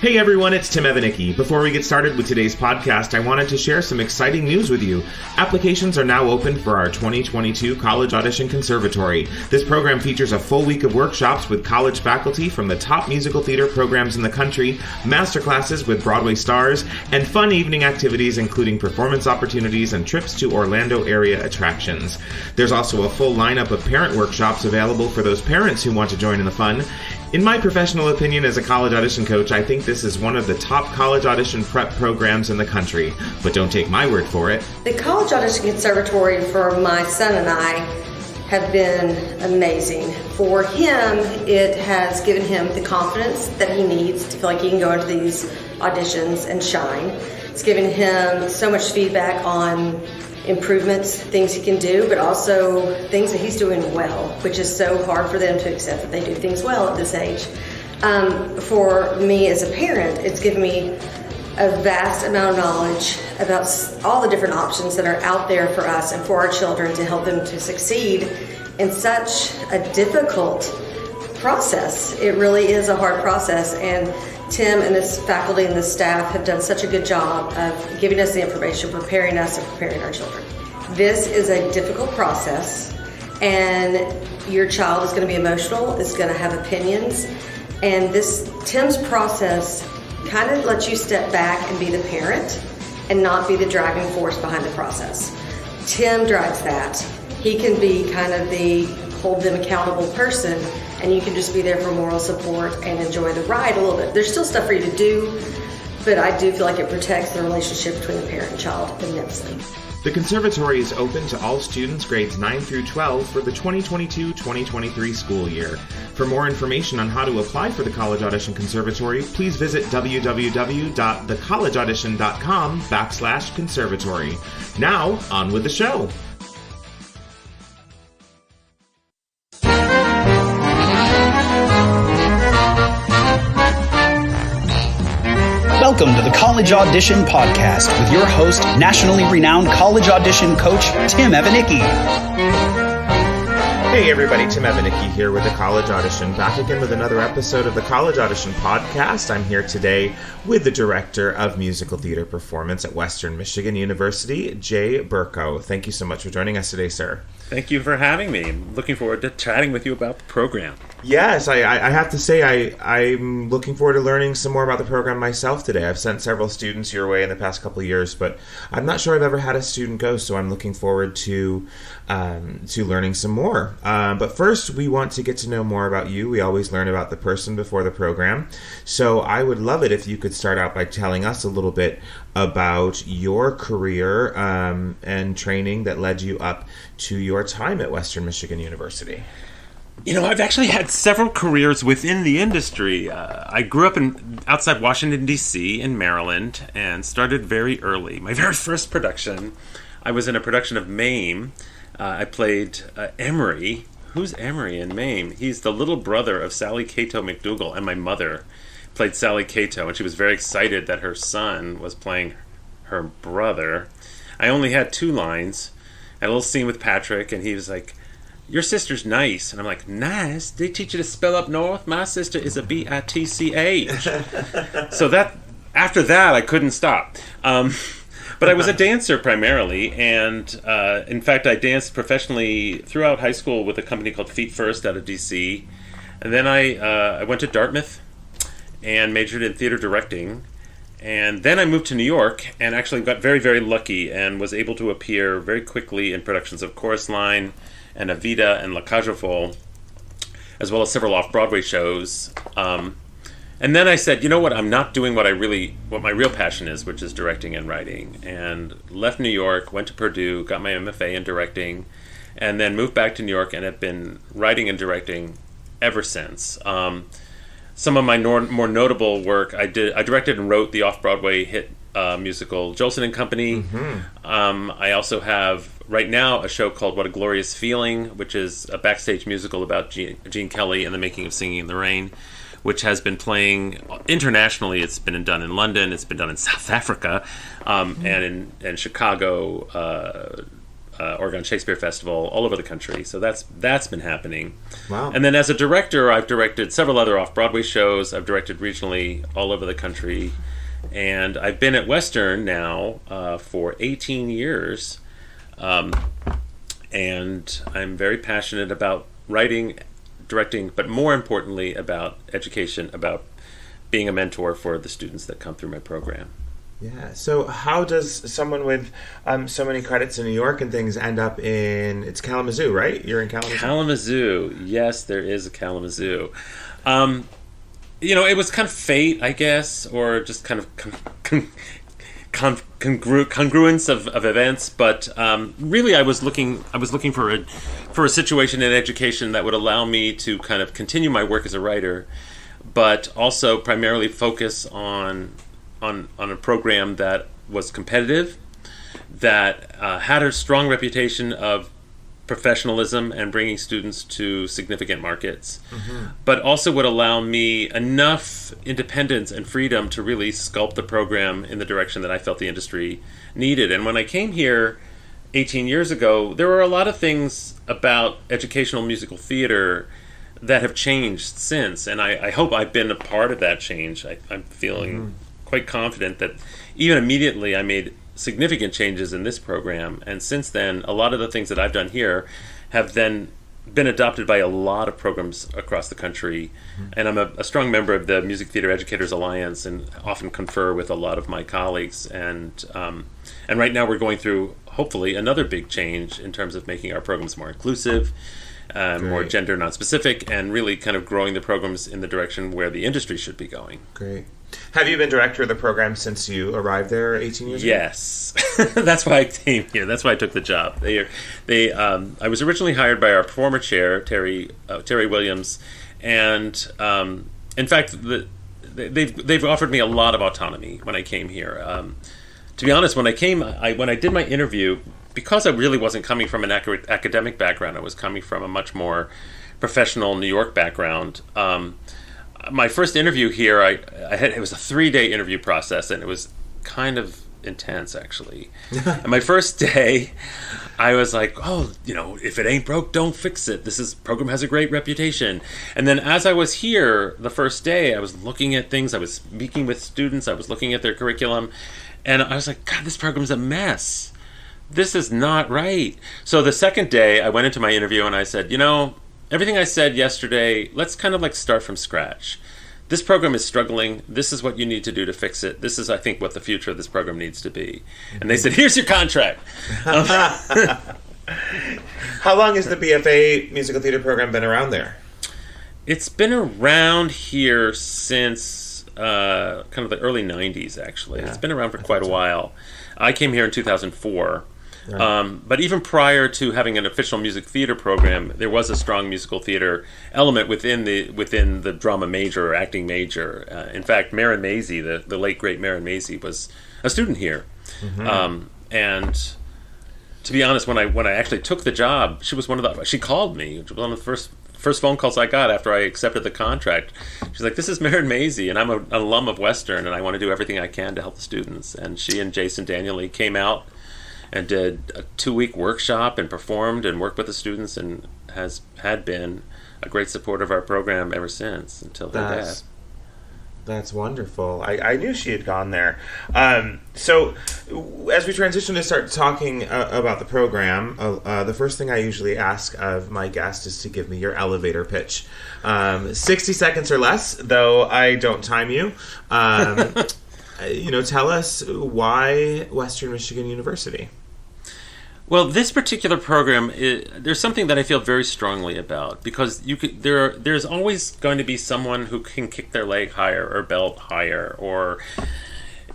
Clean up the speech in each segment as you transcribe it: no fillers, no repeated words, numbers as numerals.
Hey everyone, it's Tim Evanicki. Before we get started with today's podcast, I wanted to share some exciting news with you. Applications are now open for our 2022 College Audition Conservatory. This program features a full week of workshops with college faculty from the top musical theater programs in the country, masterclasses with Broadway stars, and fun evening activities including performance opportunities and trips to Orlando area attractions. There's also a full lineup of parent workshops available for those parents who want to join in the fun. In my professional opinion as a college audition coach, I think this is one of the top college audition prep programs in the country. But don't take my word for it. The College Audition Conservatory for my son and I have been amazing. For him, it has given him the confidence that he needs to feel like he can go into these auditions and shine. It's given him so much feedback on improvements, things he can do, but also things that he's doing well, which is so hard for them to accept that they do things well at this age. For me as a parent, it's given me a vast amount of knowledge about all the different options that are out there for us and for our children to help them to succeed in such a difficult process. It really is a hard process, and Tim and this faculty and this staff have done such a good job of giving us the information, preparing us and preparing our children. This is a difficult process, and your child is going to be emotional, is going to have opinions, and Tim's process kind of lets you step back and be the parent and not be the driving force behind the process. Tim drives that. He can be kind of the hold them accountable person, and you can just be there for moral support and enjoy the ride a little bit. There's still stuff for you to do, but I do feel like it protects the relationship between the parent and child immensely. The conservatory is open to all students grades 9 through 12 for the 2022-2023 school year. For more information on how to apply for the College Audition Conservatory, please visit www.thecollegeaudition.com/conservatory. Now, on with the show. Welcome to the College Audition Podcast with your host, nationally renowned college audition coach, Tim Evanicki. Hey everybody, Tim Evanicki here with the College Audition, back again with another episode of the College Audition Podcast. I'm here today with the Director of Musical Theater Performance at Western Michigan University, Jay Berkow. Thank you so much for joining us today, sir. Thank you for having me. I'm looking forward to chatting with you about the program. Yes, I have to say I'm looking forward to learning some more about the program myself today. I've sent several students your way in the past couple of years, but I'm not sure I've ever had a student go, so I'm looking forward to learning some more. But first, we want to get to know more about you. We always learn about the person before the program, so I would love it if you could start out by telling us a little bit about your career and training that led you up to your time at Western Michigan University. You know, I've actually had several careers within the industry. I grew up outside Washington, D.C. in Maryland and started very early. My very first production, I was in a production of Mame. I played Emery. Who's Emery in Mame? He's the little brother of Sally Cato McDougal, and my mother played Sally Cato, and she was very excited that her son was playing her brother. I only had 2 lines. I had a little scene with Patrick, and he was like, "Your sister's nice." And I'm like, "Nice? They teach you to spell up north? My sister is a B-I-T-C-H." So after that, I couldn't stop. But I was a dancer primarily, and in fact, I danced professionally throughout high school with a company called Feet First out of D.C. And then I went to Dartmouth and majored in theater directing. And then I moved to New York and actually got very, very lucky and was able to appear very quickly in productions of Chorus Line and Evita and La Cage aux Folles, as well as several off-Broadway shows. And then I said, you know what, I'm not doing what my real passion is, which is directing and writing. And left New York, went to Purdue, got my MFA in directing, and then moved back to New York and have been writing and directing ever since. Some of my more notable work, I directed and wrote the off-Broadway hit musical Jolson and Company. Mm-hmm. I also have, right now, a show called What a Glorious Feeling, which is a backstage musical about Gene Kelly and the making of Singing in the Rain, which has been playing internationally. It's been done in London, it's been done in South Africa, and in Chicago, Oregon Shakespeare Festival, all over the country. So that's been happening. Wow. And then as a director, I've directed several other off-Broadway shows. I've directed regionally all over the country. And I've been at Western now for 18 years. And I'm very passionate about writing, directing, but more importantly about education, about being a mentor for the students that come through my program. Yeah. So how does someone with so many credits in New York and things end up in, it's Kalamazoo, right? You're in Kalamazoo? Kalamazoo. Yes, there is a Kalamazoo. It was kind of fate, I guess, or just kind of congruence of events. But really, I was looking for a situation in education that would allow me to kind of continue my work as a writer, but also primarily focus on a program that was competitive, that had a strong reputation of professionalism and bringing students to significant markets, but also would allow me enough independence and freedom to really sculpt the program in the direction that I felt the industry needed. And when I came here 18 years ago, there were a lot of things about educational musical theater that have changed since, and I hope I've been a part of that change. I'm feeling quite confident that even immediately I made significant changes in this program, and since then a lot of the things that I've done here have then been adopted by a lot of programs across the country. And I'm a strong member of the Music Theater Educators Alliance and often confer with a lot of my colleagues, and right now we're going through hopefully another big change in terms of making our programs more inclusive, more gender non-specific, and really kind of growing the programs in the direction where the industry should be going. Great. Have you been director of the program since you arrived there 18 years ago? Yes. That's why I came here. That's why I took the job. I was originally hired by our former chair, Terry Williams, and in fact, they've offered me a lot of autonomy when I came here. To be honest, when I did my interview, because I really wasn't coming from an academic background, I was coming from a much more professional New York background. My first interview here, it was a 3-day interview process, and it was kind of intense, actually. And my first day, I was like, if it ain't broke, don't fix it. This program has a great reputation. And then as I was here the first day, I was looking at things, I was speaking with students, I was looking at their curriculum, and I was like, God, this program's a mess. This is not right. So the second day, I went into my interview and I said, everything I said yesterday, let's kind of start from scratch. This program is struggling. This is what you need to do to fix it. This is, I think, what the future of this program needs to be. And they said, here's your contract. How long has the BFA Musical Theatre program been around there? It's been around here since kind of the early 90s, actually. Yeah, it's been around for quite a while. I came here in 2004. Right. But even prior to having an official music theater program, there was a strong musical theater element within the drama major or acting major. In fact, Marin Mazey, the late great Marin Mazey, was a student here. And to be honest, when I actually took the job, she called me. It was one of the first phone calls I got after I accepted the contract. She's like, this is Marin Mazey, and I'm an alum of Western, and I want to do everything I can to help the students. And she and Jason Daniely came out and did a 2-week workshop and performed and worked with the students, and had been a great supporter of our program ever since, until her death. That's wonderful. I knew she had gone there. So as we transition to start talking about the program, the first thing I usually ask of my guest is to give me your elevator pitch. 60 seconds or less, though I don't time you. Tell us why Western Michigan University. Well, this particular program, there's something that I feel very strongly about, because there's always going to be someone who can kick their leg higher or belt higher or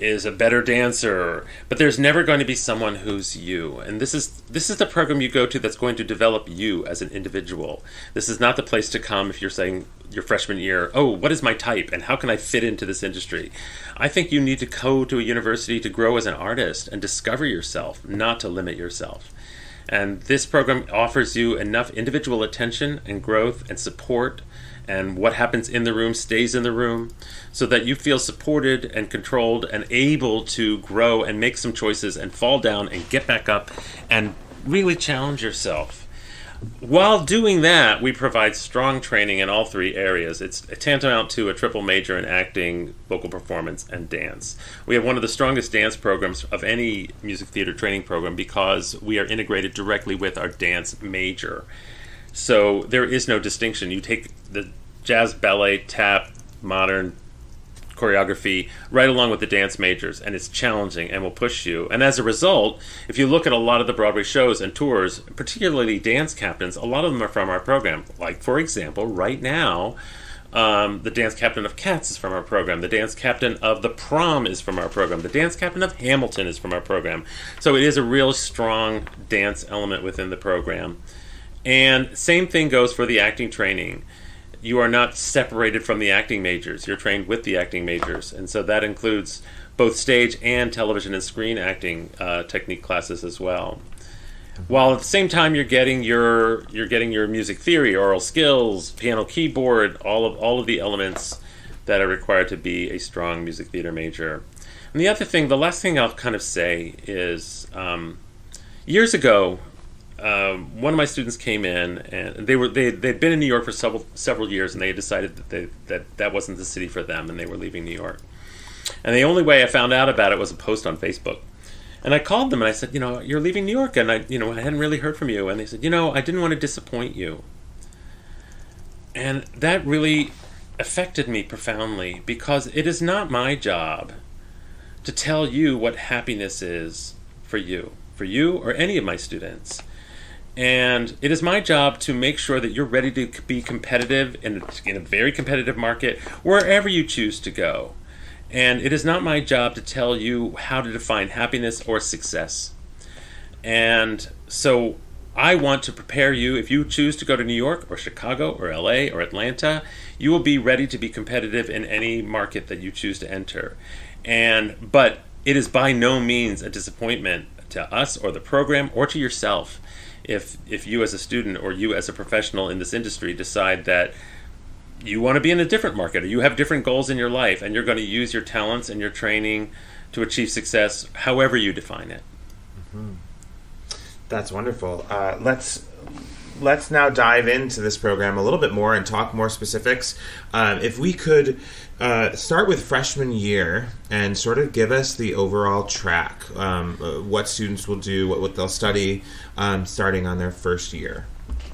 is a better dancer, but there's never going to be someone who's you. And this is the program you go to that's going to develop you as an individual. This is not the place to come if you're saying your freshman year, what is my type and how can I fit into this industry? I think you need to go to a university to grow as an artist and discover yourself, not to limit yourself. And this program offers you enough individual attention and growth and support, and what happens in the room stays in the room, so that you feel supported and controlled and able to grow and make some choices and fall down and get back up and really challenge yourself. While doing that, we provide strong training in all three areas. It's tantamount to a triple major in acting, vocal performance, and dance. We have one of the strongest dance programs of any music theater training program because we are integrated directly with our dance major. So there is no distinction. You take the jazz, ballet, tap, modern choreography right along with the dance majors, and it's challenging and will push you. And as a result, if you look at a lot of the Broadway shows and tours, particularly dance captains, a lot of them are from our program. Like, for example, right now, the dance captain of Cats is from our program. The dance captain of The Prom is from our program. The dance captain of Hamilton is from our program. So it is a real strong dance element within the program. And same thing goes for the acting training. You are not separated from the acting majors. You're trained with the acting majors. And so that includes both stage and television and screen acting technique classes as well. While at the same time you're getting your music theory, oral skills, piano, keyboard, all of the elements that are required to be a strong music theater major. And the last thing I'll kind of say is years ago, one of my students came in, and they'd been in New York for several years, and they had decided that wasn't the city for them, and they were leaving New York. And the only way I found out about it was a post on Facebook. And I called them and I said, you're leaving New York, and I hadn't really heard from you. And they said, I didn't want to disappoint you. And that really affected me profoundly, because it is not my job to tell you what happiness is for you or any of my students. And it is my job to make sure that you're ready to be competitive in a very competitive market wherever you choose to go. And it is not my job to tell you how to define happiness or success. And so I want to prepare you. If you choose to go to New York or Chicago or LA or Atlanta, you will be ready to be competitive in any market that you choose to enter. But it is by no means a disappointment to us or the program or to yourself if you as a student or you as a professional in this industry decide that you want to be in a different market, or you have different goals in your life, and you're going to use your talents and your training to achieve success however you define it. Mm-hmm. That's wonderful. Let's now dive into this program a little bit more and talk more specifics. If we could start with freshman year and sort of give us the overall track, what students will do, what they'll study starting on their first year.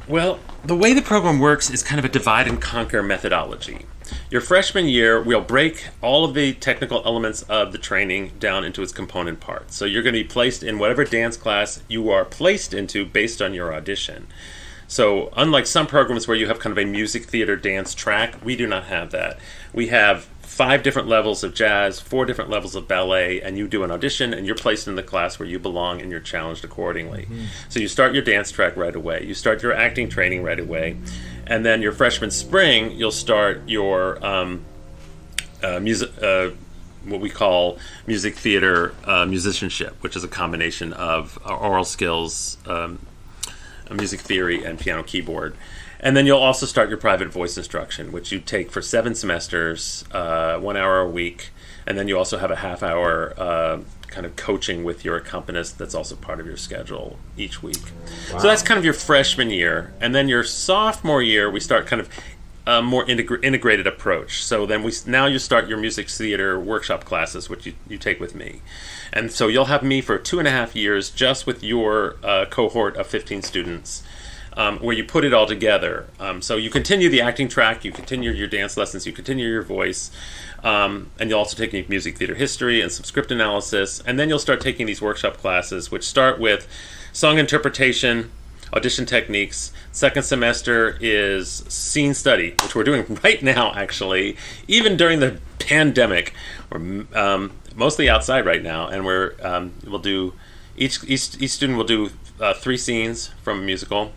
Well, the way the program works is kind of a divide and conquer methodology. Your freshman year, we'll break all of the technical elements of the training down into its component parts. So you're going to be placed in whatever dance class you are placed into based on your audition. So unlike some programs where you have kind of a music theater dance track, we do not have that. We have 5 different levels of jazz, 4 different levels of ballet, and you do an audition and you're placed in the class where you belong and you're challenged accordingly. Mm-hmm. So you start your dance track right away. You start your acting training right away. And then your freshman spring, you'll start your what we call music theater musicianship, which is a combination of oral skills, music theory, and piano keyboard. And then you'll also start your private voice instruction, which you take for 7 semesters, 1 hour a week. And then you also have a half-hour kind of coaching with your accompanist that's also part of your schedule each week. Wow. So that's kind of your freshman year. And then your sophomore year, we start kind of a more integrated approach. So then now you start your music theater workshop classes, which you take with me. And so you'll have me for 2.5 years just with your cohort of 15 students. Where you put it all together. So you continue the acting track, you continue your dance lessons, you continue your voice, and you'll also take music theater history and some script analysis, and then you'll start taking these workshop classes, which start with song interpretation, audition techniques. Second semester is scene study, which we're doing right now, actually, even during the pandemic. We're mostly outside right now, and we'll do each student will do 3 scenes from a musical.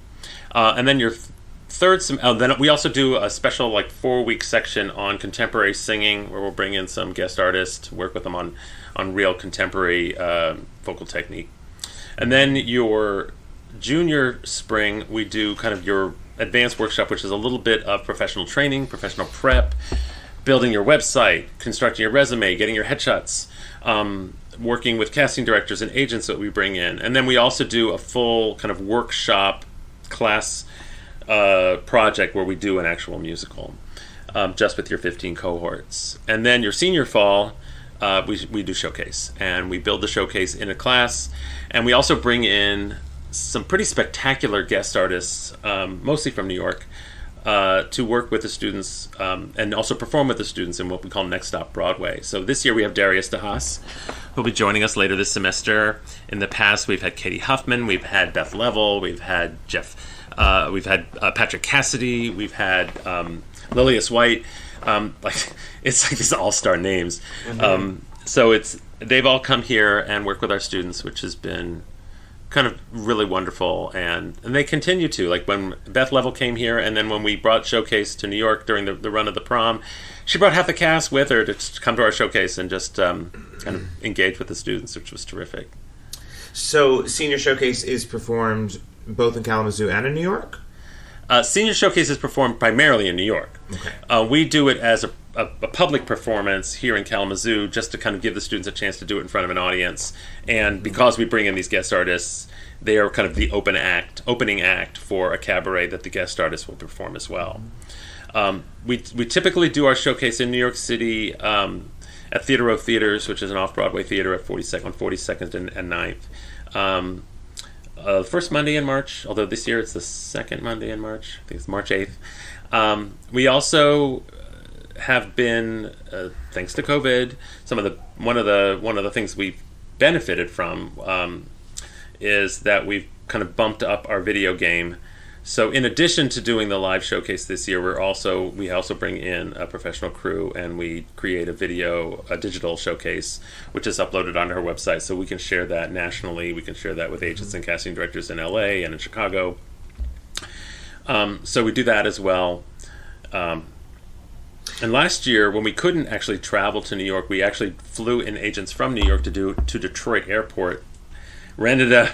And then your third then we also do a special 4-week section on contemporary singing, where we'll bring in some guest artists, work with them on real contemporary vocal technique. And then your junior spring, we do kind of your advanced workshop, which is a little bit of professional training, professional prep, building your website, constructing your resume, getting your headshots, working with casting directors and agents that we bring in. And then we also do a full kind of workshop class project where we do an actual musical, just with your 15 cohorts. And then your senior fall, we do showcase, and we build the showcase in a class, and we also bring in some pretty spectacular guest artists, mostly from New York, to work with the students and also perform with the students in what we call Next Stop Broadway. So this year we have Darius DeHaas, who'll be joining us later this semester. In the past, we've had Katie Huffman, we've had Beth Level, we've had we've had Patrick Cassidy, we've had Lilius White. It's like these all-star names. So they've all come here and worked with our students, which has been kind of really wonderful, and they continue to. Like when Beth Level came here, and then when we brought Showcase to New York during the run of the prom, she brought half the cast with her to come to our showcase and just kind of engage with the students, which was terrific. So Senior Showcase is performed both in Kalamazoo and in New York? Senior Showcase is performed primarily in New York. Okay. We do it as a public performance here in Kalamazoo, just to kind of give the students a chance to do it in front of an audience. And because we bring in these guest artists, they are kind of the opening act for a cabaret that the guest artists will perform as well. We typically do our showcase in New York City at Theater Row Theaters, which is an off-Broadway theater at 42nd and 9th. First Monday in March, although this year it's the second Monday in March. I think it's March 8th. We also have been, thanks to COVID, one of the things we've benefited from is that we've kind of bumped up our video game. So in addition to doing the live showcase this year, we also bring in a professional crew, and we create a digital showcase, which is uploaded onto our website, so we can share that nationally. We can share that with agents and casting directors in LA and in Chicago. So we do that as well. And last year, when we couldn't actually travel to New York, we actually flew in agents from New York to Detroit Airport, rented a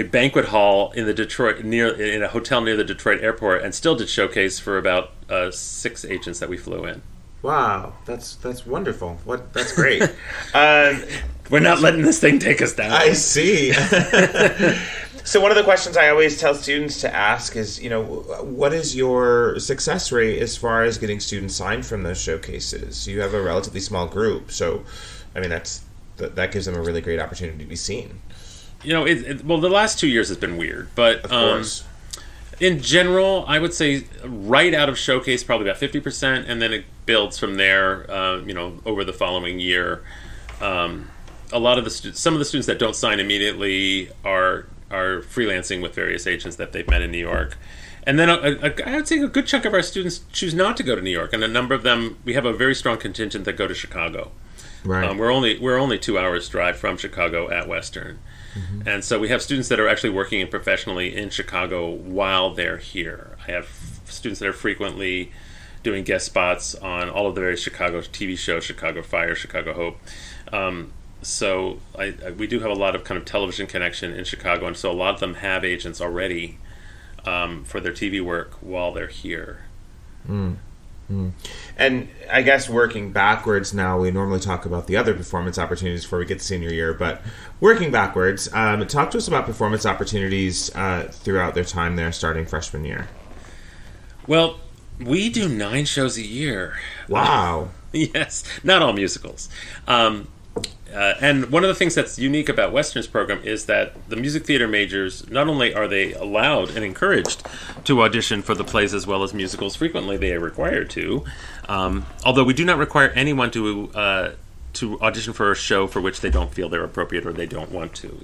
banquet hall in a hotel near the Detroit Airport, and still did showcase for about 6 agents that we flew in. Wow, that's wonderful. That's great. We're not letting this thing take us down. I see. So one of the questions I always tell students to ask is, what is your success rate as far as getting students signed from those showcases? You have a relatively small group, so I mean that gives them a really great opportunity to be seen. Well, the last 2 years has been weird, but of course. In general, I would say right out of showcase probably about 50%, and then it builds from there. Over the following year, a lot of some of the students that don't sign immediately are freelancing with various agents that they've met in New York. And then I would say a good chunk of our students choose not to go to New York, and a number of them, we have a very strong contingent that go to Chicago. Right. We're only 2 hours drive from Chicago at Western. Mm-hmm. And so we have students that are actually working professionally in Chicago while they're here. I have students that are frequently doing guest spots on all of the various Chicago TV shows, Chicago Fire, Chicago Hope. So we do have a lot of kind of television connection in Chicago, and so a lot of them have agents already for their TV work while they're here. And I guess working backwards now, we normally talk about the other performance opportunities before we get to senior year, but working backwards, talk to us about performance opportunities throughout their time there starting freshman year. Well, we do 9 shows a year. Wow. Yes, not all musicals. And one of the things that's unique about Western's program is that the music theater majors, not only are they allowed and encouraged to audition for the plays as well as musicals, frequently they are required to, although we do not require anyone to audition for a show for which they don't feel they're appropriate or they don't want to.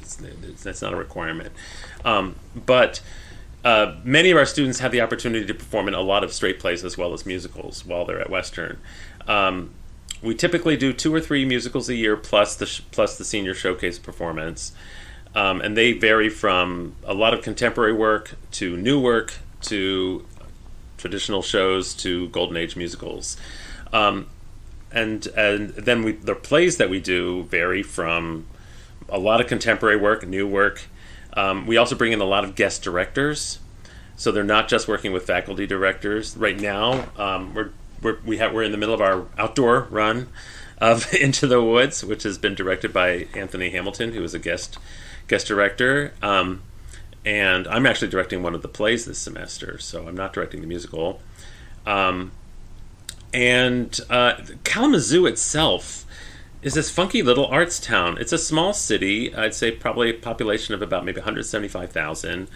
That's not a requirement. But many of our students have the opportunity to perform in a lot of straight plays as well as musicals while they're at Western. We typically do 2 or 3 musicals a year plus the senior showcase performance, and they vary from a lot of contemporary work to new work to traditional shows to Golden Age musicals, and then the plays that we do vary from a lot of contemporary work, new work. We also bring in a lot of guest directors, so they're not just working with faculty directors. Right now, we're in the middle of our outdoor run, of Into the Woods, which has been directed by Anthony Hamilton, who is a guest director. And I'm actually directing one of the plays this semester, so I'm not directing the musical. And Kalamazoo itself is this funky little arts town. It's a small city. I'd say probably a population of about maybe 175,000.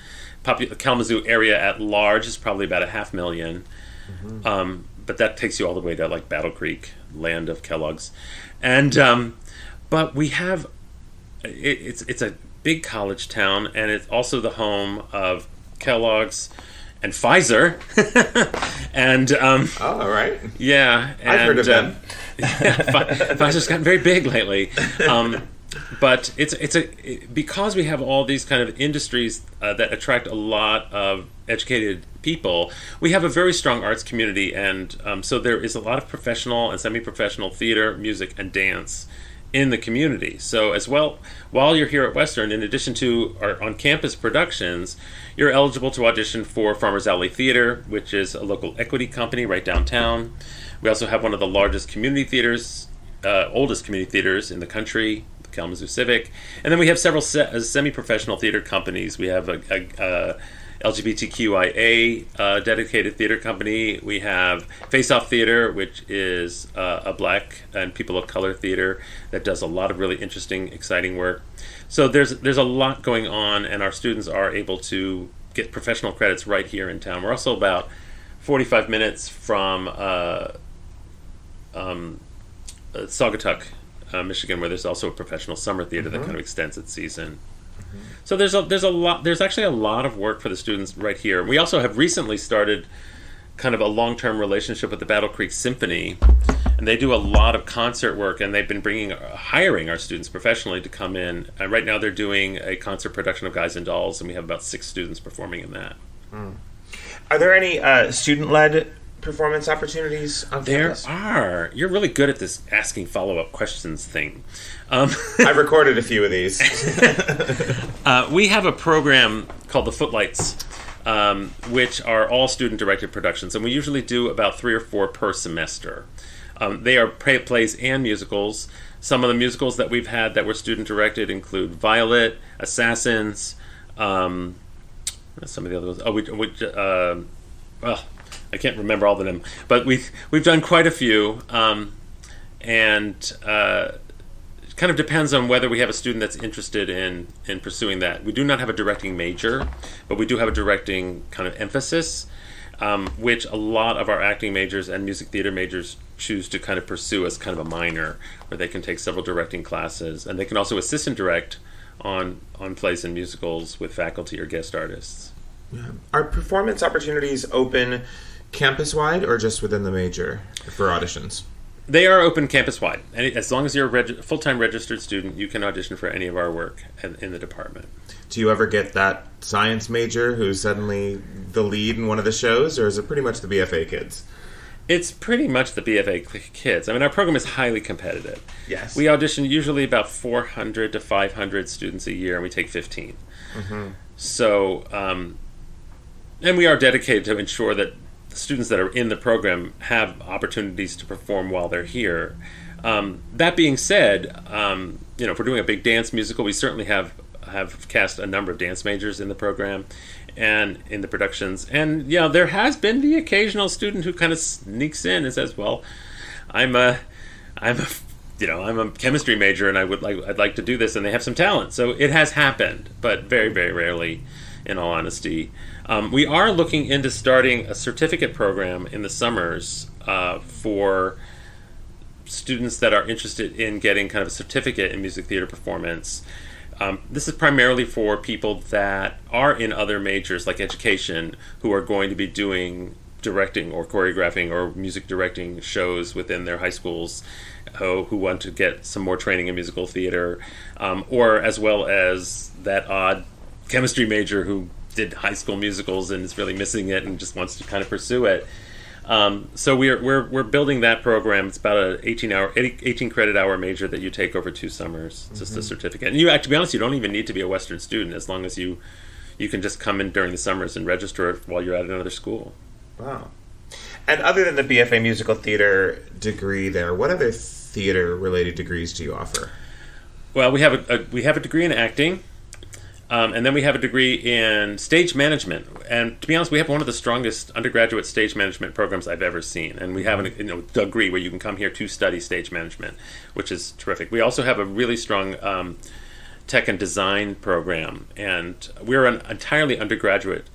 Kalamazoo area at large is probably about 500,000. But that takes you all the way to like Battle Creek, land of Kellogg's. And but we have it's a big college town, and it's also the home of Kellogg's and Pfizer. And all right. Yeah, and I've heard of them. Pfizer's gotten very big lately. But because we have all these kind of industries that attract a lot of educated people, we have a very strong arts community, and so there is a lot of professional and semi-professional theater, music, and dance in the community. So as well, while you're here at Western, in addition to our on-campus productions, you're eligible to audition for Farmers Alley Theater, which is a local equity company right downtown. We also have one of the largest community theaters, oldest community theaters in the country, the Kalamazoo Civic. And then we have several semi-professional theater companies. We have a LGBTQIA dedicated theater company. We have Face Off Theater, which is a Black and people of color theater that does a lot of really interesting, exciting work. So there's a lot going on, and our students are able to get professional credits right here in town. We're also about 45 minutes from Saugatuck, Michigan, where there's also a professional summer theater that kind of extends its season. So there's actually a lot of work for the students right here. We also have recently started kind of a long-term relationship with the Battle Creek Symphony, and they do a lot of concert work, and they've been hiring our students professionally to come in. And right now they're doing a concert production of Guys and Dolls, and we have about 6 students performing in that. Are there any student-led performance opportunities on campus? There are. You're really good at this asking follow-up questions thing. I've recorded a few of these. We have a program called the Footlights, which are all student-directed productions, and we usually do about 3 or 4 per semester. They are plays and musicals. Some of the musicals that we've had that were student-directed include Violet, Assassins, some of the other ones. I can't remember all of them, but we've done quite a few, and it kind of depends on whether we have a student that's interested in pursuing that. We do not have a directing major, but we do have a directing kind of emphasis, which a lot of our acting majors and music theater majors choose to kind of pursue as kind of a minor, where they can take several directing classes, and they can also assistant direct on plays and musicals with faculty or guest artists. Yeah. Are performance opportunities open campus-wide or just within the major for auditions? They are open campus-wide. And as long as you're a full-time registered student, you can audition for any of our work in the department. Do you ever get that science major who's suddenly the lead in one of the shows, or is it pretty much the BFA kids? It's pretty much the BFA kids. I mean, our program is highly competitive. Yes. We audition usually about 400 to 500 students a year, and we take 15. So, and we are dedicated to ensure that the students that are in the program have opportunities to perform while they're here. That being said, if we're doing a big dance musical, we certainly have cast a number of dance majors in the program and in the productions. And there has been the occasional student who kind of sneaks in and says, "Well, I'm a chemistry major, and I'd like to do this," and they have some talent. So it has happened, but very, very rarely, in all honesty. We are looking into starting a certificate program in the summers for students that are interested in getting kind of a certificate in music theater performance. This is primarily for people that are in other majors like education, who are going to be doing directing or choreographing or music directing shows within their high schools, who want to get some more training in musical theater, or as well as that odd chemistry major who did high school musicals and is really missing it and just wants to kind of pursue it. So we're building that program. It's about an 18 credit hour major that you take over 2 summers. It's just a certificate. And to be honest, you don't even need to be a Western student, as long as you can just come in during the summers and register it while you're at another school. Wow. And other than the BFA Musical Theater degree there, what other theater-related degrees do you offer? Well, we have a degree in acting, and then we have a degree in stage management. And to be honest, we have one of the strongest undergraduate stage management programs I've ever seen. And we have a degree where you can come here to study stage management, which is terrific. We also have a really strong tech and design program, and we're an entirely undergraduate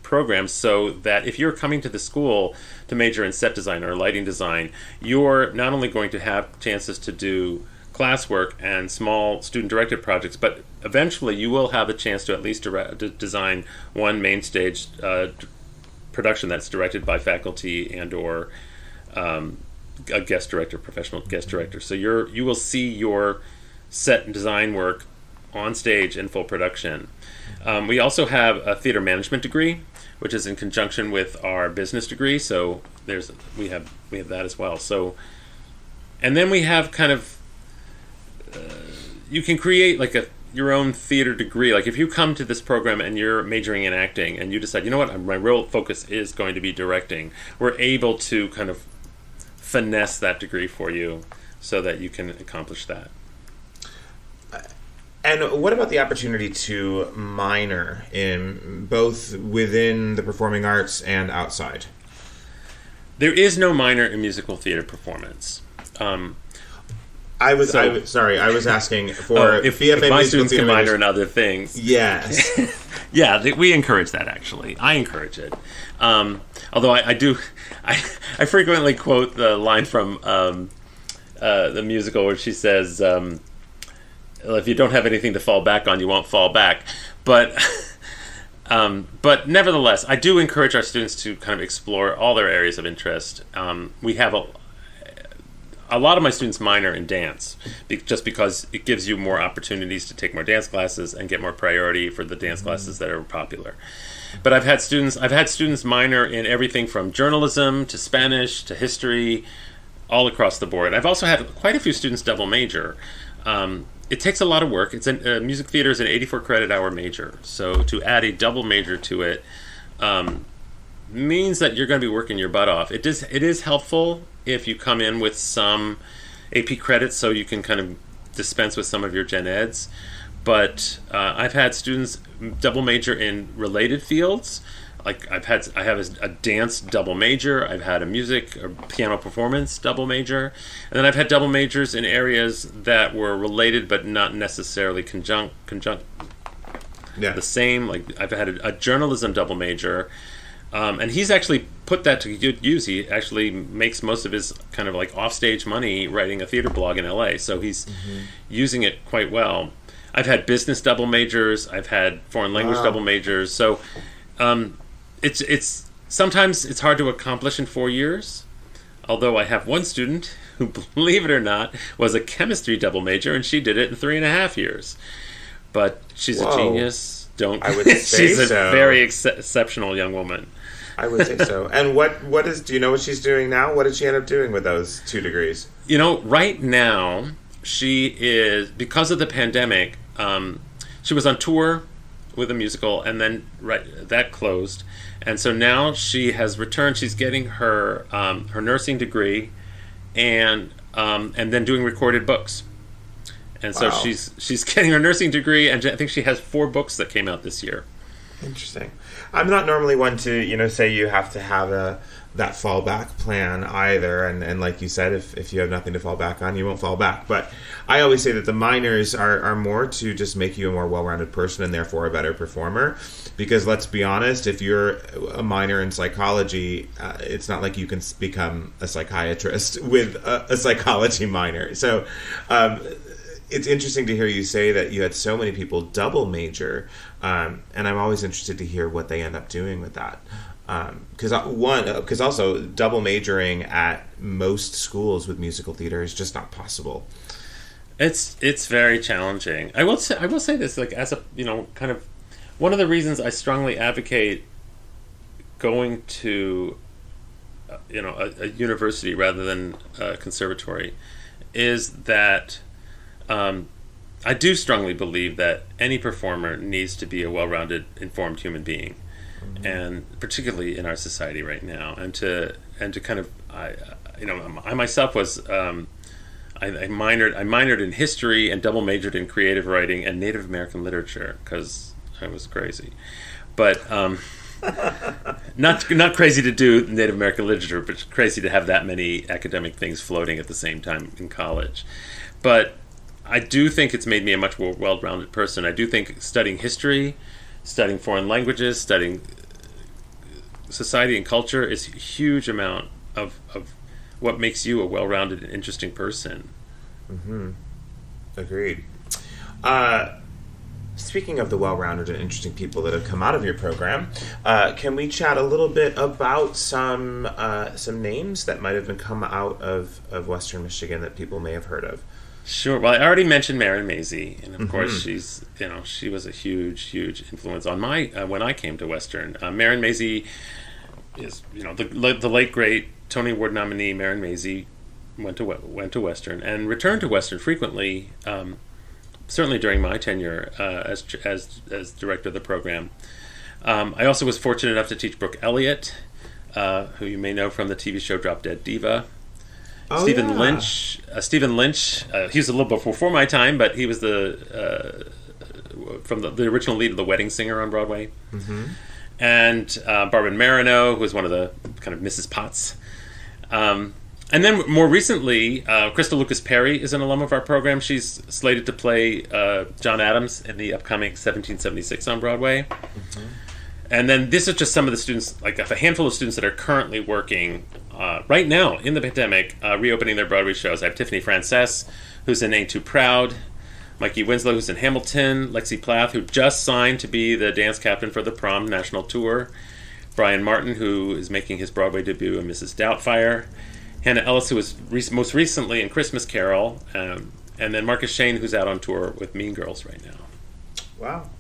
program, so that if you're coming to the school to major in set design or lighting design, you're not only going to have chances to do classwork and small student-directed projects, but eventually you will have a chance to at least design one main stage production that's directed by faculty and or a guest director, professional guest director. So you will see your set and design work on stage in full production. We also have a theater management degree, which is in conjunction with our business degree. So we have that as well. So, and then we have kind of you can create like your own theater degree. Like if you come to this program and you're majoring in acting and you decide, you know what, my real focus is going to be directing, we're able to kind of finesse that degree for you so that you can accomplish that. And what about the opportunity to minor in both within the performing arts and outside? There is no minor in musical theater performance. I was asking for if BFA my Musical students Theater can minor in other things. Yes. Yeah, we encourage that, actually. I encourage it. Although I frequently quote the line from the musical where she says, if you don't have anything to fall back on, you won't fall back. But nevertheless, I do encourage our students to kind of explore all their areas of interest. We have a lot of my students minor in dance, just because it gives you more opportunities to take more dance classes and get more priority for the dance classes that are popular. But I've had students minor in everything from journalism to Spanish to history, all across the board. I've also had quite a few students double major. It takes a lot of work. Music theater is an 84 credit hour major, so to add a double major to it means that you're going to be working your butt off. It is helpful if you come in with some AP credits, so you can kind of dispense with some of your gen eds. But I've had students double major in related fields. Like I have a dance double major. I've had a music or piano performance double major, and then I've had double majors in areas that were related but not necessarily conjunct. Yeah. The same. Like I've had a journalism double major, and he's actually put that to good use. He actually makes most of his kind of like offstage money writing a theater blog in LA. So he's using it quite well. I've had business double majors. I've had foreign language double majors. So. It's sometimes it's hard to accomplish in 4 years, although I have one student who, believe it or not, was a chemistry double major, and she did it in 3.5 years. But she's a genius. I would say she's so. a very exceptional young woman. I would say so. And do you know what she's doing now? What did she end up doing with those 2 degrees? Right now, she is, because of the pandemic, she was on tour with a musical, and then that closed, and so now she has returned. She's getting her her nursing degree, and then doing recorded books, and so she's getting her nursing degree, and I think she has 4 books that came out this year. Interesting. I'm not normally one to say you have to have that fallback plan either, and like you said, if you have nothing to fall back on, you won't fall back. But I always say that the minors are more to just make you a more well-rounded person and therefore a better performer, because let's be honest, if you're a minor in psychology, it's not like you can become a psychiatrist with a psychology minor. So it's interesting to hear you say that you had so many people double major, and I'm always interested to hear what they end up doing with that. Because also double majoring at most schools with musical theater is just not possible. It's very challenging. I will say this, like, as a kind of one of the reasons I strongly advocate going to a university rather than a conservatory is that I do strongly believe that any performer needs to be a well-rounded, informed human being. and particularly in our society right now. And to kind of, I myself was, I minored in history and double majored in creative writing and Native American literature because I was crazy, but not crazy to do Native American literature, but crazy to have that many academic things floating at the same time in college. But I do think it's made me a much more well-rounded person. I do think studying history, studying foreign languages, studying society and culture is a huge amount of what makes you a well-rounded and interesting person. Mm-hmm. Agreed. Speaking of the well-rounded and interesting people that have come out of your program, can we chat a little bit about some names that might have come out of Western Michigan that people may have heard of? Sure. Well, I already mentioned Marin Mazey, and of course she was a huge influence on my when I came to Western. Marin Mazey is the late great Tony Award nominee. Marin Mazey went to Western and returned to Western frequently. Certainly during my tenure as director of the program. I also was fortunate enough to teach Brooke Elliott, who you may know from the TV show Drop Dead Diva. Stephen Lynch. He was a little before my time, but he was from the original lead of The Wedding Singer on Broadway. Mm-hmm. And Barbara Marino, who was one of the kind of Mrs. Potts. And then more recently, Crystal Lucas Perry is an alum of our program. She's slated to play John Adams in the upcoming 1776 on Broadway. Mm-hmm. And then this is just some of the students, like a handful of students that are currently working right now in the pandemic, reopening their Broadway shows. I have Tiffany Frances, who's in Ain't Too Proud, Mikey Winslow, who's in Hamilton, Lexi Plath, who just signed to be the dance captain for the Prom National Tour, Brian Martin, who is making his Broadway debut in Mrs. Doubtfire, Hannah Ellis, who was most recently in Christmas Carol, and then Marcus Shane, who's out on tour with Mean Girls right now. Wow.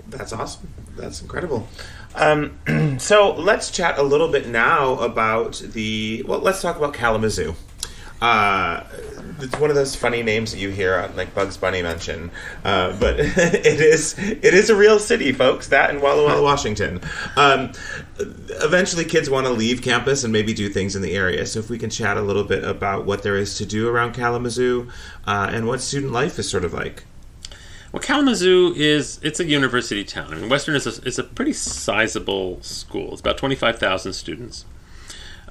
That's awesome. That's incredible. So let's chat a little bit now about let's talk about Kalamazoo. It's one of those funny names that you hear on like Bugs Bunny mention, but it is a real city, folks. That and Walla Walla, Washington. Eventually, kids want to leave campus and maybe do things in the area. So if we can chat a little bit about what there is to do around Kalamazoo and what student life is sort of like. Well, Kalamazoo it's a university town. I mean, Western is a pretty sizable school. It's about 25,000 students,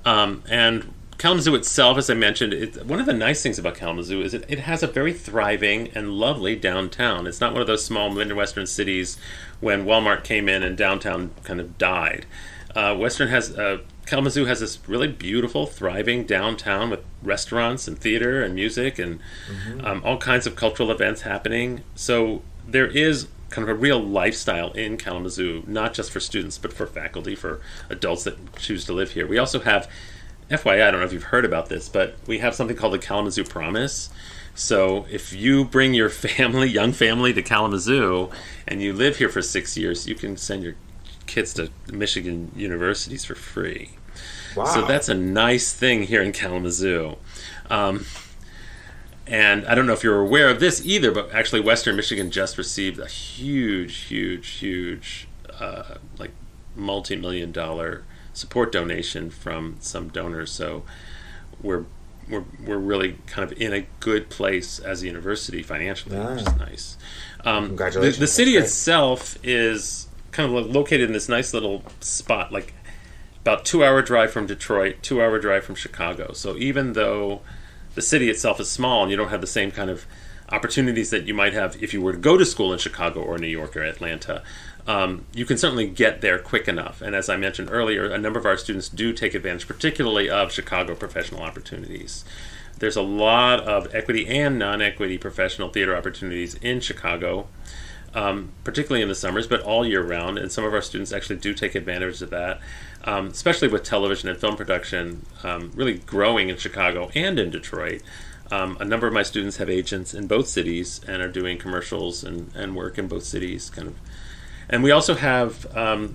and Kalamazoo itself, as I mentioned, one of the nice things about Kalamazoo is it has a very thriving and lovely downtown. It's not one of those small Midwestern cities when Walmart came in and downtown kind of died. Kalamazoo has this really beautiful, thriving downtown with restaurants and theater and music and all kinds of cultural events happening. So there is kind of a real lifestyle in Kalamazoo, not just for students, but for faculty, for adults that choose to live here. We also have, FYI, I don't know if you've heard about this, but we have something called the Kalamazoo Promise. So if you bring your young family to Kalamazoo, and you live here for 6 years, you can send your kids to Michigan universities for free. Wow. So that's a nice thing here in Kalamazoo. And I don't know if you're aware of this either, but actually Western Michigan just received a huge like multi-million-dollar support donation from some donors. So we're really kind of in a good place as a university financially, which is nice. Congratulations. The city itself is kind of located in this nice little spot, like about 2-hour drive from Detroit, 2-hour drive from Chicago. So even though the city itself is small and you don't have the same kind of opportunities that you might have if you were to go to school in Chicago or New York or Atlanta, you can certainly get there quick enough. And as I mentioned earlier, a number of our students do take advantage, particularly of Chicago professional opportunities. There's a lot of equity and non-equity professional theater opportunities in Chicago, particularly in the summers, but all year round. And some of our students actually do take advantage of that, especially with television and film production really growing in Chicago and in Detroit. A number of my students have agents in both cities and are doing commercials and work in both cities, kind of. And we also have,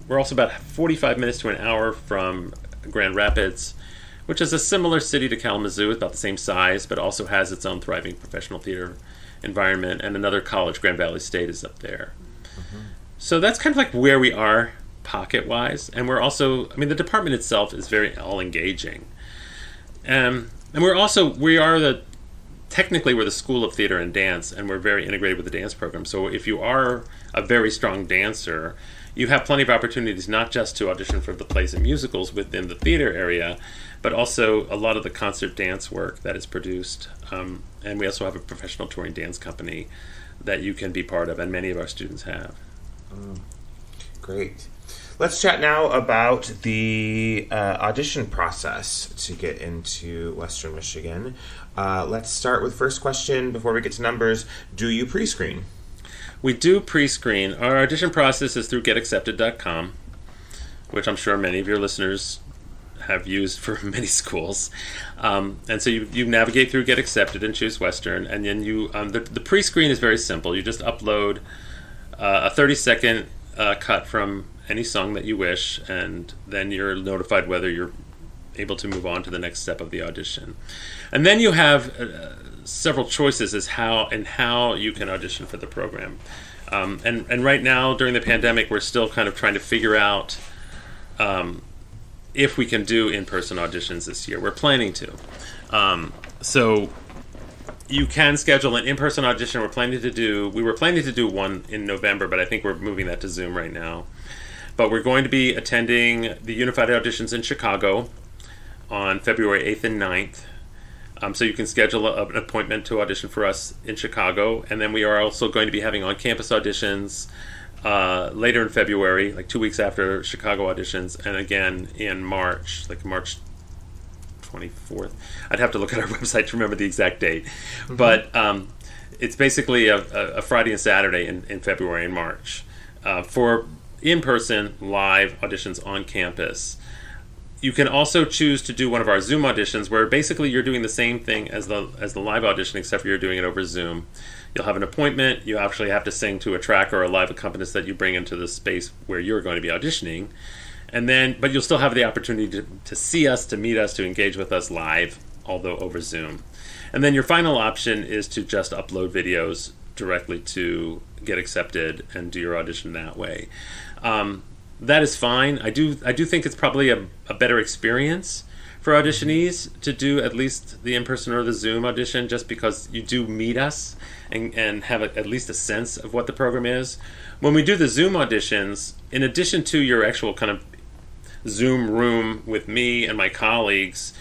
we're also about 45 minutes to an hour from Grand Rapids, which is a similar city to Kalamazoo, about the same size, but also has its own thriving professional theater environment. And another college, Grand Valley State, is up there. Mm-hmm. So that's kind of like where we are pocket-wise. And we're also, I mean, the department itself is very all-engaging. And technically we're the School of Theater and Dance, and we're very integrated with the dance program. So if you are a very strong dancer, you have plenty of opportunities not just to audition for the plays and musicals within the theater area, but also a lot of the concert dance work that is produced. And we also have a professional touring dance company that you can be part of, and many of our students have. Great. Let's chat now about the audition process to get into Western Michigan. Let's start with first question before we get to numbers. Do you pre-screen? We do pre-screen. Our audition process is through getaccepted.com, which I'm sure many of your listeners have used for many schools. And so you navigate through Get Accepted and choose Western, and then the pre-screen is very simple. You just upload a 30-second cut from any song that you wish, and then you're notified whether you're able to move on to the next step of the audition. And then you have several choices as how you can audition for the program. And right now, during the pandemic, we're still kind of trying to figure out if we can do in-person auditions this year. We're planning to. So you can schedule an in-person audition. We were planning to do one in November, but I think we're moving that to Zoom right now. But we're going to be attending the Unified Auditions in Chicago on February 8th and 9th. So you can schedule an appointment to audition for us in Chicago. And then we are also going to be having on-campus auditions later in February, like 2 weeks after Chicago auditions, and again in March, like March 24th. I'd have to look at our website to remember the exact date. Mm-hmm. But it's basically a Friday and Saturday in February and March for in-person live auditions on campus. You can also choose to do one of our Zoom auditions, where basically you're doing the same thing as the live audition, except for you're doing it over Zoom. You'll have an appointment. You actually have to sing to a track or a live accompanist that you bring into the space where you're going to be auditioning. But you'll still have the opportunity to see us, to meet us, to engage with us live, although over Zoom. And then your final option is to just upload videos directly to Get Accepted and do your audition that way. That is fine. I do think it's probably a better experience for auditionees to do at least the in-person or the Zoom audition, just because you do meet us and have at least a sense of what the program is. When we do the Zoom auditions, in addition to your actual kind of Zoom room with me and my colleagues,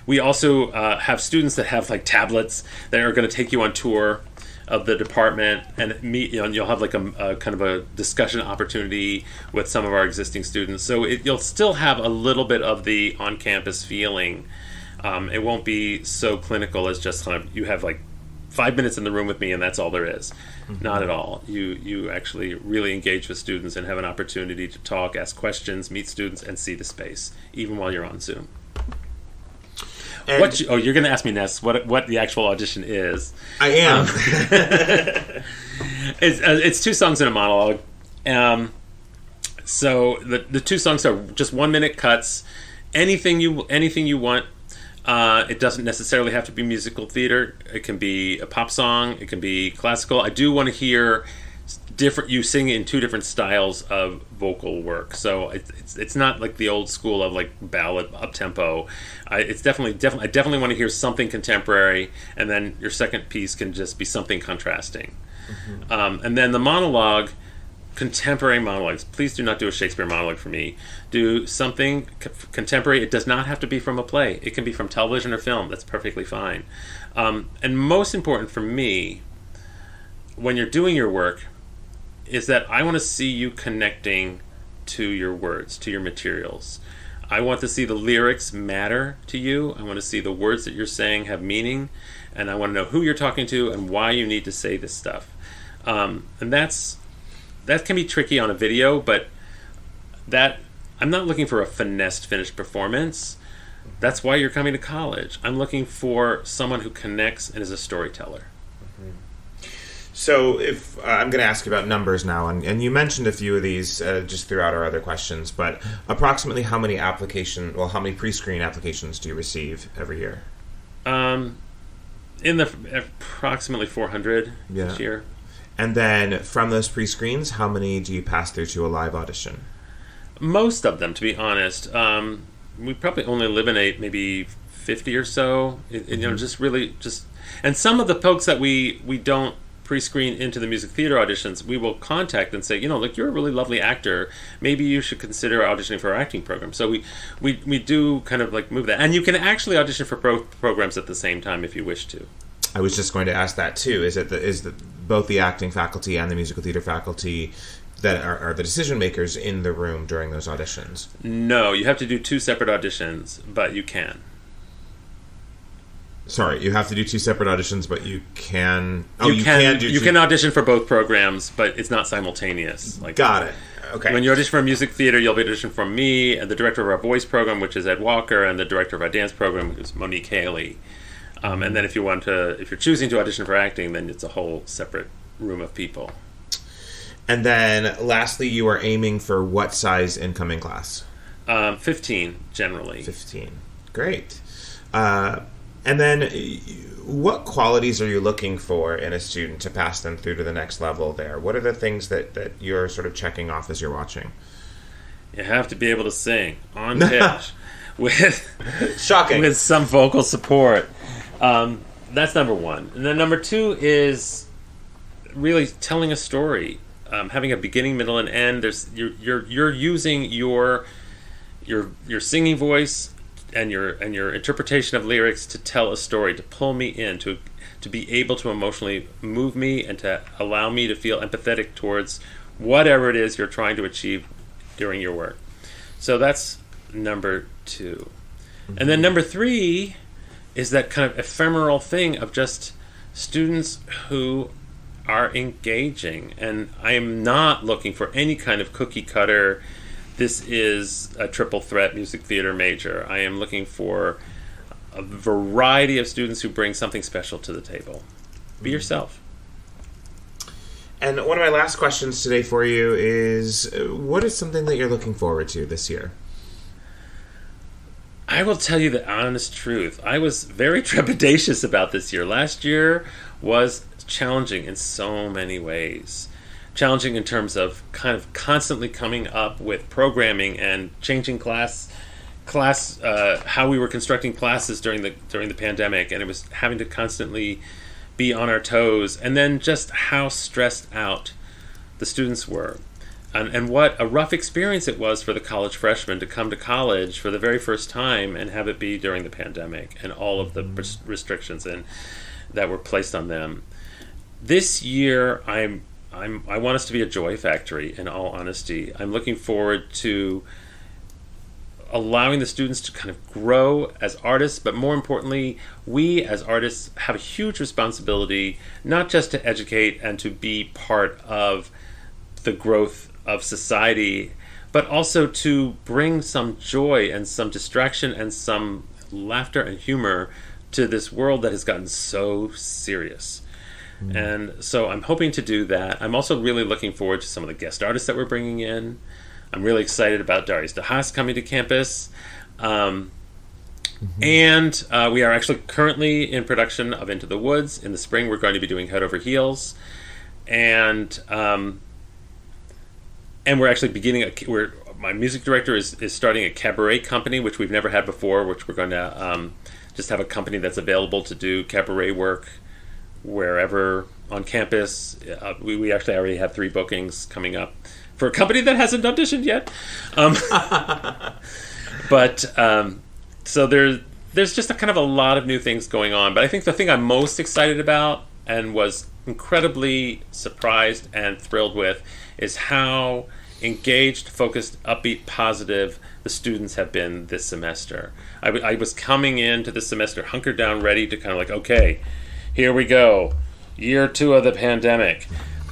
we also have students that have like tablets that are going to take you on tour of the department and meet, and you'll have like a kind of a discussion opportunity with some of our existing students. So you'll still have a little bit of the on-campus feeling. It won't be so clinical as just kind of you have like 5 minutes in the room with me and that's all there is. Mm-hmm. Not at all. You actually really engage with students and have an opportunity to talk, ask questions, meet students, and see the space, even while you're on Zoom. You're going to ask me next what the actual audition is. I am. It's 2 songs and a monologue. So the 2 songs are just 1-minute cuts. Anything you want. It doesn't necessarily have to be musical theater. It can be a pop song. It can be classical. I do want to hear you sing in 2 different styles of vocal work. So it's not like the old school of like ballad up tempo. I definitely want to hear something contemporary, and then your second piece can just be something contrasting. Mm-hmm. And then the monologue, contemporary monologues. Please do not do a Shakespeare monologue for me. Do something contemporary. It does not have to be from a play. It can be from television or film. That's perfectly fine. And most important for me, when you're doing your work, is that I want to see you connecting to your words, to your materials. I want to see the lyrics matter to you. I want to see the words that you're saying have meaning, and I want to know who you're talking to and why you need to say this stuff. And that can be tricky on a video, but I'm not looking for a finessed, finished performance. That's why you're coming to college. I'm looking for someone who connects and is a storyteller. So if I'm going to ask you about numbers now, and you mentioned a few of these just throughout our other questions, but approximately how many pre-screen applications do you receive every year? Approximately 400 each year. And then from those pre-screens, how many do you pass through to a live audition? Most of them, to be honest. We probably only eliminate maybe 50 or so. And some of the folks that we don't pre-screen into the music theater auditions, we will contact and say, look, you're a really lovely actor. Maybe you should consider auditioning for our acting program. So we do kind of like move that. And you can actually audition for both programs at the same time if you wish to. I was just going to ask that too. Is both the acting faculty and the musical theater faculty that are the decision makers in the room during those auditions? No, you have to do 2 separate auditions, but you can. Sorry, you have to do 2 separate auditions, but you can. You can audition for both programs, but it's not simultaneous. Got it. Okay. When you audition for a music theater, you'll be auditioning from me and the director of our voice program, which is Ed Walker, and the director of our dance program, which is Monique Haley. And then if you're choosing to audition for acting, then it's a whole separate room of people. And then, lastly, you are aiming for what size incoming class? 15, generally. 15. Great. And then, what qualities are you looking for in a student to pass them through to the next level there? What are the things that you're sort of checking off as you're watching? You have to be able to sing on pitch with shocking, with some vocal support. That's number one. And then number 2 is really telling a story, having a beginning, middle, and end. You're using your singing voice and your interpretation of lyrics to tell a story, to pull me in, to be able to emotionally move me and to allow me to feel empathetic towards whatever it is you're trying to achieve during your work. So that's number 2. Mm-hmm. And then number 3 is that kind of ephemeral thing of just students who are engaging. And I am not looking for any kind of cookie cutter, this is a triple threat music theater major. I am looking for a variety of students who bring something special to the table. Be yourself. And one of my last questions today for you is, what is something that you're looking forward to this year? I will tell you the honest truth. I was very trepidatious about this year. Last year was challenging in so many ways. Challenging in terms of kind of constantly coming up with programming and changing class how we were constructing classes during the pandemic, and it was having to constantly be on our toes, and then just how stressed out the students were. And what a rough experience it was for the college freshmen to come to college for the very first time and have it be during the pandemic and all of the restrictions that were placed on them. This year, I want us to be a joy factory, in all honesty. I'm looking forward to allowing the students to kind of grow as artists, but more importantly, we as artists have a huge responsibility, not just to educate and to be part of the growth of society, but also to bring some joy and some distraction and some laughter and humor to this world that has gotten so serious. And so I'm hoping to do that. I'm also really looking forward to some of the guest artists that we're bringing in. I'm really excited about Darius DeHaas coming to campus. And we are actually currently in production of Into the Woods. In the spring, we're going to be doing Head Over Heels. And we're actually beginning my music director is starting a cabaret company, which we've never had before, which we're going to just have a company that's available to do cabaret work wherever on campus. We actually already have 3 bookings coming up for a company that hasn't auditioned yet. So there's just a kind of a lot of new things going on. But I think the thing I'm most excited about and was incredibly surprised and thrilled with is how engaged, focused, upbeat, positive the students have been this semester. I was coming into this semester hunkered down, ready to kind of like, okay, here we go, year 2 of the pandemic.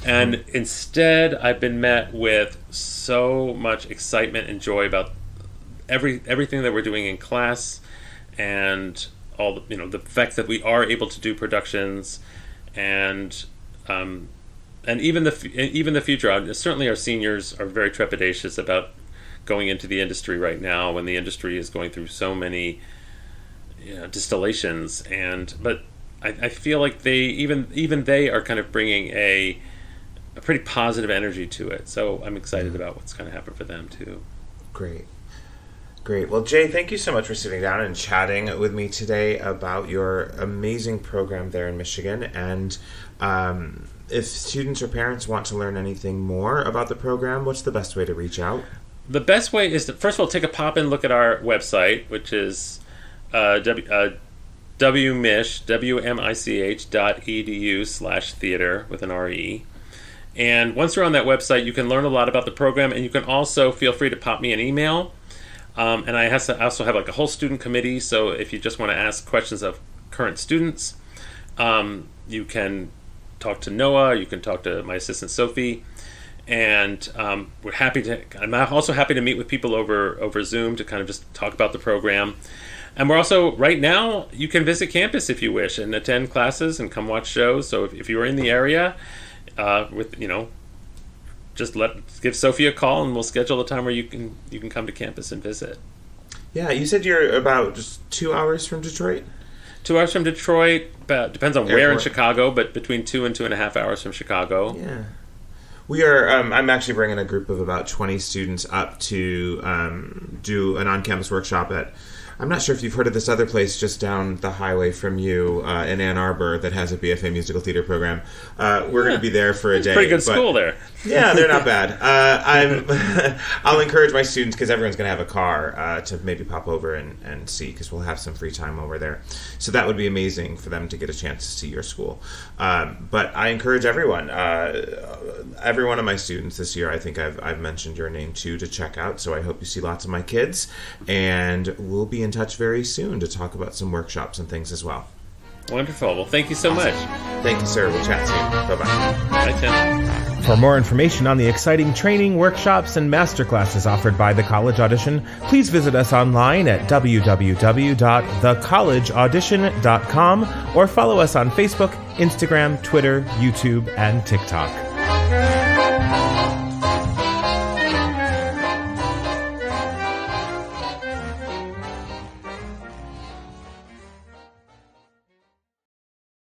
And instead, I've been met with so much excitement and joy about everything that we're doing in class, and all the fact that we are able to do productions, and even the future. Certainly, our seniors are very trepidatious about going into the industry right now, when the industry is going through so many distillations. But I feel like they are kind of bringing a pretty positive energy to it. So I'm excited about what's going to happen for them too. Great. Great. Well, Jay, thank you so much for sitting down and chatting with me today about your amazing program there in Michigan. And if students or parents want to learn anything more about the program, what's the best way to reach out? The best way is to, first of all, take a pop and look at our website, which is wmich.edu/theater with an RE. And once you're on that website, you can learn a lot about the program, and you can also feel free to pop me an email. And I also have like a whole student committee, so if you just want to ask questions of current students, you can talk to Noah, you can talk to my assistant Sophie, and I'm also happy to meet with people over Zoom to kind of just talk about the program. And we're also, right now, you can visit campus if you wish and attend classes and come watch shows. So if you're in the area, just give Sophie a call and we'll schedule a time where you can come to campus and visit. Yeah, you said you're about just 2 hours from Detroit? 2 hours from Detroit, depends on where in Airport. Chicago, but between 2 and 2.5 hours from Chicago. Yeah. We are, I'm actually bringing a group of about 20 students up to do an on-campus workshop at, I'm not sure if you've heard of this other place just down the highway from you in Ann Arbor that has a BFA Musical Theatre program. We're going to be there for a day. Pretty good school there. Yeah, they're not bad. I'll encourage my students, because everyone's going to have a car, to maybe pop over and see, because we'll have some free time over there. So that would be amazing for them to get a chance to see your school. But I encourage everyone, every one of my students this year, I think I've mentioned your name too, to check out. So I hope you see lots of my kids, and we'll be in touch very soon to talk about some workshops and things as well. Wonderful. Well, thank you so much. Thank you, sir. We'll chat soon. Bye-bye. Bye, Tim. For more information on the exciting training, workshops, and masterclasses offered by the College Audition, please visit us online at www.thecollegeaudition.com or follow us on Facebook, Instagram, Twitter, YouTube, and TikTok.